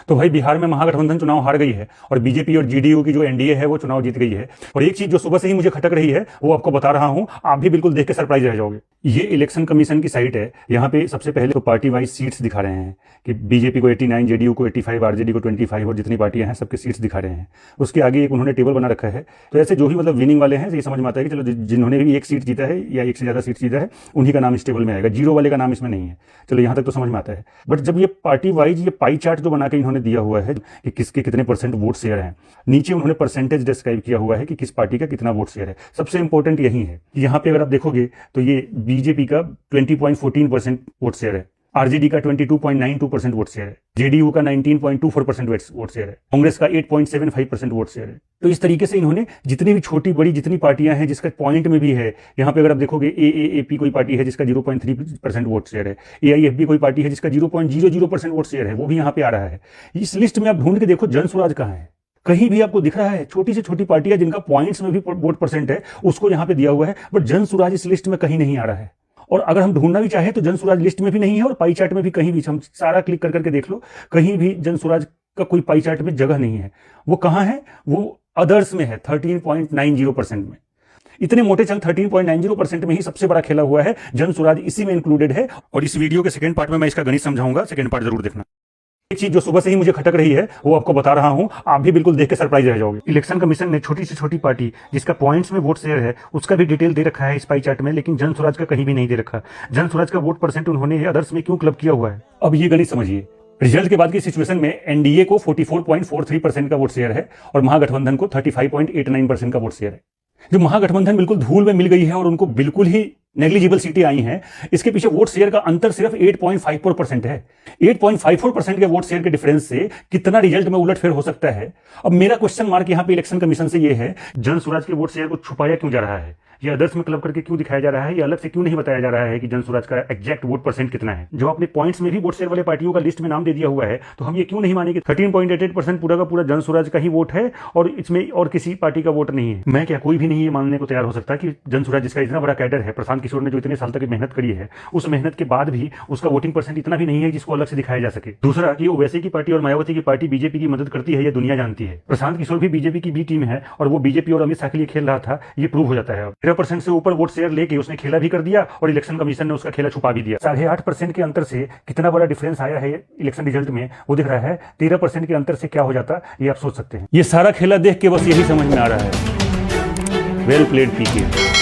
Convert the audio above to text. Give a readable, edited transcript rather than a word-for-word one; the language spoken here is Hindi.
तो भाई बिहार में महागठबंधन चुनाव हार गई है और बीजेपी और जेडीयू की जो एनडीए है वो चुनाव जीत गई है। और एक चीज जो सुबह से ही मुझे खटक रही है वो आपको बता रहा हूं, आप भी बिल्कुल देख के सरप्राइज रह जाओगे। ये इलेक्शन कमीशन की साइट है। यहाँ पे सबसे पहले तो पार्टी वाइज सीट्स दिखा रहे हैं कि बीजेपी को 89, जेडीयू को 85, आरजेडी को 25 और जितनी पार्टियां हैं सबके सीट्स दिखा रहे हैं। उसके आगे एक उन्होंने टेबल बना रखा है। तो ऐसे जो भी मतलब विनिंग वाले हैं ये समझ में आता है कि चलो जिन्होंने भी एक सीट जीता है या एक से ज्यादा सीट जीता है उन्हीं का नाम इस टेबल में आएगा, जीरो वाले का नाम इसमें नहीं है। चलो यहाँ तक तो समझ में आता है। बट जब ये पार्टी वाइज ये पाई चार्ट जो बना के इन्होंने दिया हुआ है कि किसके कितने परसेंट वोट शेयर हैं, नीचे उन्होंने परसेंटेज डिस्क्राइब किया हुआ है कि किस पार्टी का कितना वोट शेयर है। सबसे इंपॉर्टेंट यही है कि यहाँ पे अगर आप देखोगे तो ये बीजेपी का 20.14% वोट शेयर है, आरजेडी का 22.92% वोट शेयर है, जेडीयू का 19.24% वोट शेयर है, कांग्रेस का 8.75% वोट शेयर है। तो इस तरीके से इन्होंने जितनी भी छोटी बड़ी जितनी पार्टियां हैं जिसका पॉइंट में भी है, यहाँ पे अगर आप देखोगे एएपी कोई पार्टी है जिसका 0.3% वोट शेयर है, एआईएफबी कोई पार्टी है जिसका 0.00% वोट शेयर है, वो भी यहाँ पे आ रहा है। इस लिस्ट में आप ढूंढ के देखो जन स्वराज कहाँ है, कहीं भी आपको दिख रहा है? छोटी से छोटी पार्टियां जिनका पॉइंट्स में भी वोट परसेंट है उसको यहाँ पे दिया हुआ है, बट जन स्वराज इस लिस्ट में कहीं नहीं आ रहा है। और अगर हम ढूंढना भी चाहे तो जन स्वराज लिस्ट में भी नहीं है और पाई चार्ट में भी कहीं भी, हम सारा क्लिक कर करके देख लो, कहीं भी जन स्वराज का कोई पाई चार्ट में जगह नहीं है। वो कहां है? वो अदर्स में है, 13.90% में। इतने मोटे चंक 13.90% में ही सबसे बड़ा खेला हुआ है, जन स्वराज इसी में इंक्लूडेड है। और इस वीडियो के सेकंड पार्ट में मैं इसका गणित समझाऊंगा, सेकंड पार्ट जरूर देखना। एक चीज जो सुबह से ही मुझे खटक रही है वो आपको बता रहा हूं, आप भी बिल्कुल देख के सरप्राइज रह जाओगे। इलेक्शन कमीशन ने छोटी से छोटी पार्टी जिसका पॉइंट्स में वोट शेयर है उसका भी डिटेल दे रखा है इस पाई चार्ट में, लेकिन जन स्वराज का कहीं भी नहीं दे रखा। जन स्वराज का वोट परसेंट उन्होंने अदर्स में क्यों क्लब किया हुआ है, अब ये गणित समझिए। रिजल्ट के बाद की सिचुएशन में एनडीए को 44.43% का वोट शेयर है और महागठबंधन को 35.89% का वोट शेयर है। जो महागठबंधन बिल्कुल धूल में मिल गई है और उनको बिल्कुल ही नेग्लिजिबल सीटें आई हैं, इसके पीछे वोट शेयर का अंतर सिर्फ 8.54% है। 8.54% के वोट शेयर के डिफरेंस से कितना रिजल्ट में उलटफेर हो सकता है। अब मेरा क्वेश्चन मार्क यहाँ पे इलेक्शन कमीशन से ये है, जन स्वराज के वोट शेयर को छुपाया क्यों जा रहा है, ये अदर्स में क्लब करके क्यों दिखाया जा रहा है, ये अलग से क्यों नहीं बताया जा रहा है कि जन स्वराज का एग्जैक्ट वोट परसेंट कितना है। जो अपने पॉइंट्स में भी वोट शेयर वाले पार्टियों का लिस्ट में नाम दे दिया हुआ है, तो हम ये क्यों नहीं माने कि 13.88% पूरा का पूरा जन स्वराज का ही वोट है और इसमें और किसी पार्टी का वोट नहीं है। मैं क्या, कोई भी नहीं ये मानने को तैयार हो सकता कि जन स्वराज जिसका इतना बड़ा कैडर है, प्रशांत किशोर ने जो इतने साल तक मेहनत करी है, उस मेहनत के बाद भी उसका वोटिंग परसेंट इतना भी नहीं है जिसको अलग से दिखाया जा सके। दूसरा कि ओवैसी की पार्टी और मायावती की पार्टी बीजेपी की मदद करती है, ये दुनिया जानती है। प्रशांत किशोर भी बीजेपी की बी टीम है और वो बीजेपी और अमित शाह के लिए खेल रहा था, ये प्रूव हो जाता है। 13% से ऊपर वोट शेयर लेके उसने खेला भी कर दिया और इलेक्शन कमीशन ने उसका खेला छुपा भी दिया। 8.5% के अंतर से कितना बड़ा डिफरेंस आया है इलेक्शन रिजल्ट में वो दिख रहा है। 13% के अंतर से क्या हो जाता ये आप सोच सकते हैं। ये सारा खेला देख के बस यही समझ में आ रहा है, वेल प्लेड पीके।